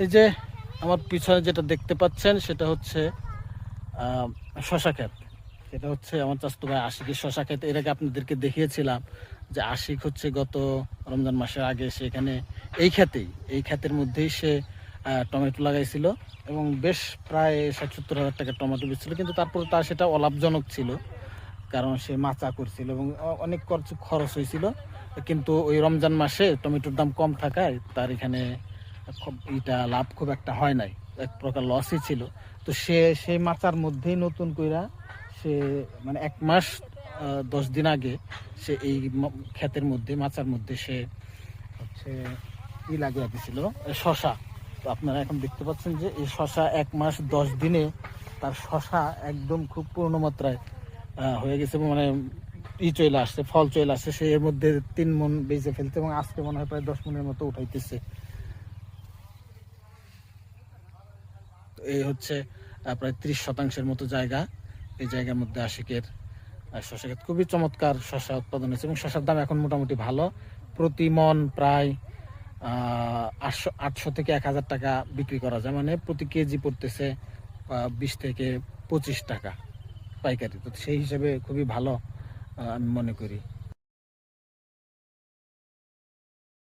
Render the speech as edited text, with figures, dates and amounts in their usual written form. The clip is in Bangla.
এই যে আমার পিছনে যেটা দেখতে পাচ্ছেন সেটা হচ্ছে শশা ক্ষেত। এটা হচ্ছে আমার চাচাতো ভাই আশিকের শশা ক্ষেত। এর আগে আপনাদেরকে দেখিয়েছিলাম যে আশিক হচ্ছে গত রমজান মাসের আগে সেখানে এই ক্ষেতের মধ্যেই সে টমেটো লাগাইছিল এবং বেশ প্রায় ৬০-৭০ হাজার টাকা টমেটো বেচছিল, কিন্তু তারপরে তার সেটা অলাভজনক ছিল, কারণ সে মাচা করছিল এবং অনেক খরচ হয়েছিল। কিন্তু ওই রমজান মাসে টমেটোর দাম কম থাকায় তার এখানে এটা লাভ খুব একটা হয় নাই, এক প্রকার লসই ছিল। তো সে সেই মাচার মধ্যেই নতুন কইরা সে মানে ১ মাস ১০ দিন আগে সে এই ক্ষেতের মধ্যে মাচার মধ্যে সে হচ্ছে লাগিয়ে দিছিল শশা। তো আপনারা এখন দেখতে পাচ্ছেন যে এই শশা ১ মাস ১০ দিনে তার শশা একদম খুব পূর্ণ মাত্রায় হয়ে গেছে, মানে চলে আসছে, ফল চলে আসছে। সে এর মধ্যে ৩ মণ বেঁচে ফেলছে এবং আজকে মনে হয় প্রায় ১০ মণের মতো উঠাইতেছে। এই হচ্ছে প্রায় ৩০ শতাংশের মতো জায়গা। এই জায়গার মধ্যে আশিকের শশা ক্ষেত, খুবই চমৎকার শশা উৎপাদন হয়েছে এবং শশার দাম এখন মোটামুটি ভালো। প্রতি মন প্রায় ৮০০ থেকে ১,০০০ টাকা বিক্রি করা যায়, মানে প্রতি কেজি পড়তেছে ২০ থেকে ২৫ টাকা পাইকারি। তো সেই হিসেবে খুবই ভালো আমি মনে করি।